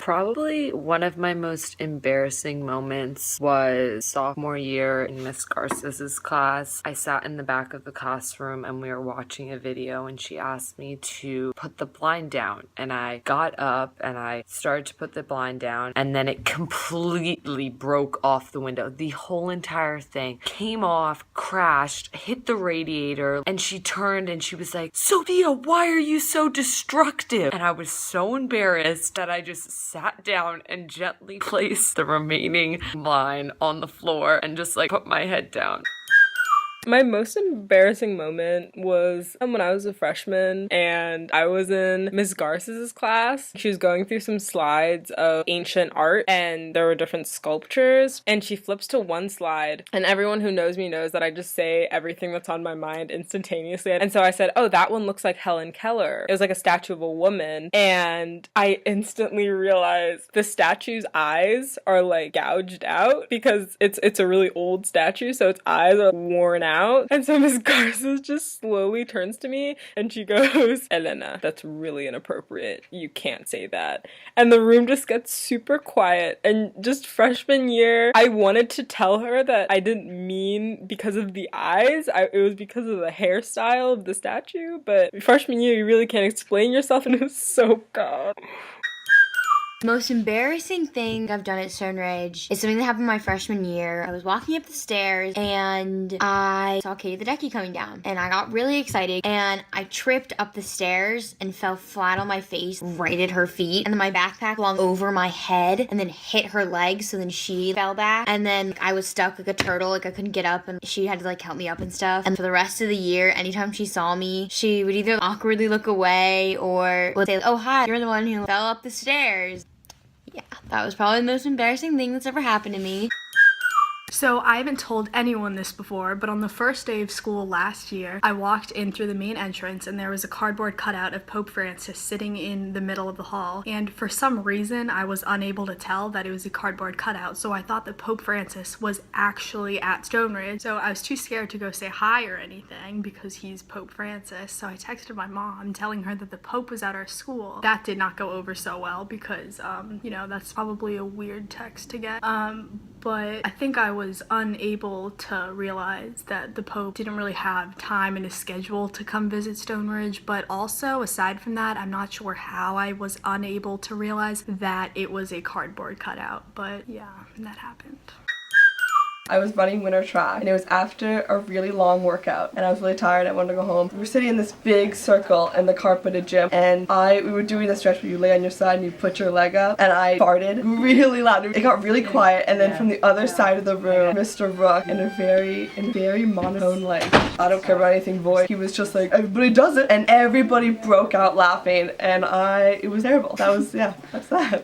Probably one of my most embarrassing moments was sophomore year in Miss Garcis's class. I sat in the back of the classroom and we were watching a video and she asked me to put the blind down. And I got up and I started to put the blind down and then it completely broke off the window. The whole entire thing came off, crashed, hit the radiator, and she turned and she was like, "Sophia, why are you so destructive?" And I was so embarrassed that I just sat down and gently placed the remaining line on the floor and just like put my head down. My most embarrassing moment was when I was a freshman and I was in Miss Garcis's class. She was going through some slides of ancient art and there were different sculptures, and she flips to one slide and everyone who knows me knows that I just say everything that's on my mind instantaneously. And so I said, "Oh, that one looks like Helen Keller." It was like a statue of a woman, and I instantly realized the statue's eyes are like gouged out because it's a really old statue, so its eyes are worn out. And so Miss Garza just slowly turns to me and she goes, "Elena, that's really inappropriate. You can't say that." And the room just gets super quiet. And just freshman year, I wanted to tell her that I didn't mean because of the eyes. It was because of the hairstyle of the statue. But freshman year, you really can't explain yourself, and it was so bad. Most embarrassing thing I've done at Stone Ridge is something that happened my freshman year. I was walking up the stairs and I saw Katie Ledecky coming down and I got really excited and I tripped up the stairs and fell flat on my face right at her feet, and then my backpack flung over my head and then hit her legs, so then she fell back, and then I was stuck like a turtle, like I couldn't get up, and she had to like help me up and stuff. And for the rest of the year, anytime she saw me, she would either awkwardly look away or would say, "Oh hi, you're the one who fell up the stairs." Yeah, that was probably the most embarrassing thing that's ever happened to me. So I haven't told anyone this before, but on the first day of school last year, I walked in through the main entrance and there was a cardboard cutout of Pope Francis sitting in the middle of the hall. And for some reason, I was unable to tell that it was a cardboard cutout, so I thought that Pope Francis was actually at Stone Ridge. So I was too scared to go say hi or anything because he's Pope Francis. So I texted my mom telling her that the Pope was at our school. That did not go over so well because, that's probably a weird text to get. But I think I was unable to realize that the Pope didn't really have time in his schedule to come visit Stone Ridge. But also, aside from that, I'm not sure how I was unable to realize that it was a cardboard cutout. But yeah, that happened. I was running winter track and it was after a really long workout and I was really tired. I wanted to go home. We were sitting in this big circle in the carpeted gym and we were doing the stretch where you lay on your side and you put your leg up, and I farted really loud. It got really quiet, and then from the other side of the room, Mr. Rook in a very monotone, like, I don't care about anything voice, he was just like, "Everybody does it," and everybody broke out laughing, and it was terrible. That's that.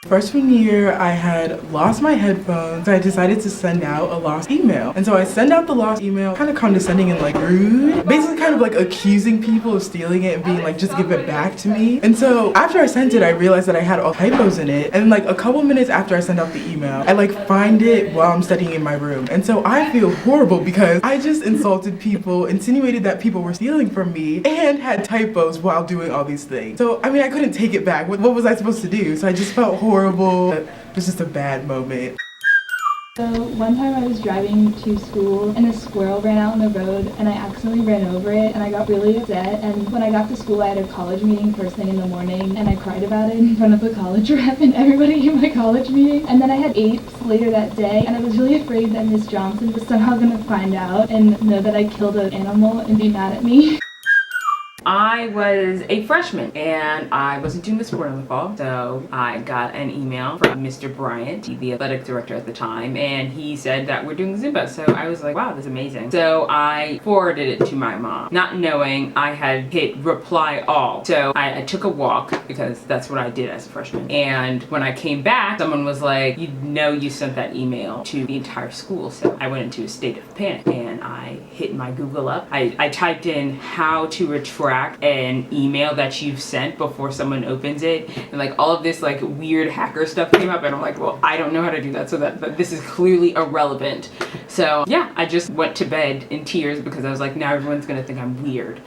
Freshman year, I had lost my headphones. I decided to send out a lost email. And so I send out the lost email, kind of condescending and like rude, basically kind of like accusing people of stealing it and being like, "Just give it back to me." And so after I sent it, I realized that I had all typos in it. And like a couple minutes after I sent out the email, I like find it while I'm studying in my room. And so I feel horrible because I just insulted people, insinuated that people were stealing from me, and had typos while doing all these things. So, I mean, I couldn't take it back. What was I supposed to do? So I just felt horrible. It was just a bad moment. So one time I was driving to school and a squirrel ran out on the road and I accidentally ran over it and I got really upset, and when I got to school I had a college meeting first thing in the morning and I cried about it in front of the college rep and everybody in my college meeting, and then I had apes later that day and I was really afraid that Miss Johnson was somehow going to find out and know that I killed an animal and be mad at me. I was a freshman and I wasn't doing the sport in the fall, so I got an email from Mr. Bryant, the athletic director at the time, and he said that we're doing Zumba. So I was like, wow, that's amazing. So I forwarded it to my mom, not knowing I had hit reply all. So I took a walk because that's what I did as a freshman. And when I came back, someone was like, you sent that email to the entire school. So I went into a state of panic and I hit my Google up. I typed in how to retract an email that you've sent before someone opens it, and like all of this like weird hacker stuff came up, and I'm like, well, I don't know how to do that, so that this is clearly irrelevant. So yeah, I just went to bed in tears because I was like, now everyone's gonna think I'm weird.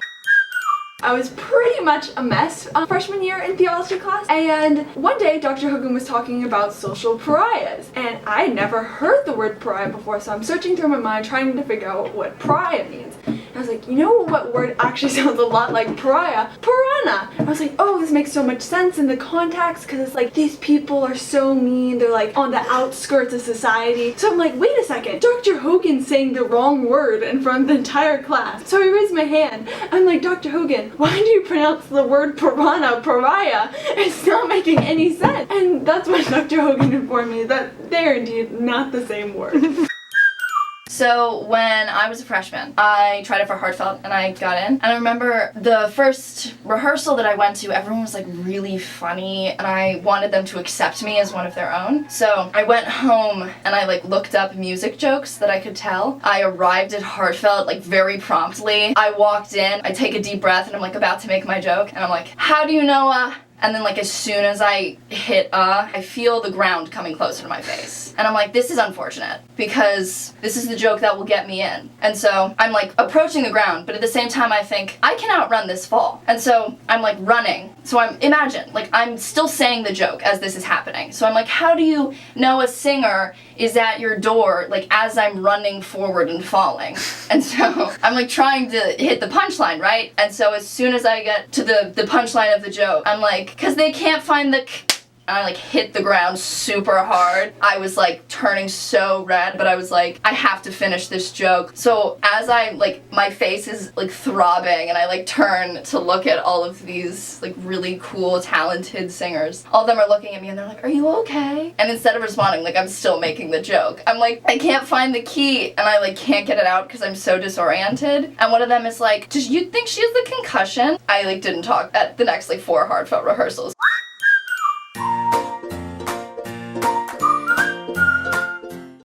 I was pretty much a mess freshman year in theology class, and one day Dr. Hogan was talking about social pariahs, and I had never heard the word pariah before, so I'm searching through my mind trying to figure out what pariah means. And I was like, you know what word actually sounds a lot like pariah? Piranha! I was like, oh, this makes so much sense in the context, because it's like, these people are so mean, they're like on the outskirts of society. So I'm like, wait a second, Dr. Hogan's saying the wrong word in front of the entire class. So I raised my hand. I'm like, Dr. Hogan, why do you pronounce the word piranha pariah? It's not making any sense. And that's when Dr. Hogan informed me that they are indeed not the same word. So when I was a freshman, I tried it for Heartfelt and I got in. And I remember the first rehearsal that I went to, everyone was like really funny and I wanted them to accept me as one of their own. So I went home and I like looked up music jokes that I could tell. I arrived at Heartfelt like very promptly. I walked in, I take a deep breath and I'm like about to make my joke and I'm like, how do you know and then like as soon as I hit I feel the ground coming closer to my face. And I'm like, this is unfortunate because this is the joke that will get me in. And so I'm like approaching the ground, but at the same time I think, I can outrun this fall. And so I'm like running. So imagine, like I'm still saying the joke as this is happening. So I'm like, how do you know a singer is at your door, like as I'm running forward and falling? And so I'm like trying to hit the punchline, right? And so as soon as I get to the punchline of the joke, I'm like, cause they can't find the and I like hit the ground super hard. I was like turning so red, but I was like, I have to finish this joke. So as I like, my face is like throbbing and I like turn to look at all of these like really cool, talented singers. All of them are looking at me and they're like, are you okay? And instead of responding, like I'm still making the joke. I'm like, I can't find the key and I like can't get it out because I'm so disoriented. And one of them is like, do you think she has the concussion? I like didn't talk at the next like 4 heartfelt rehearsals.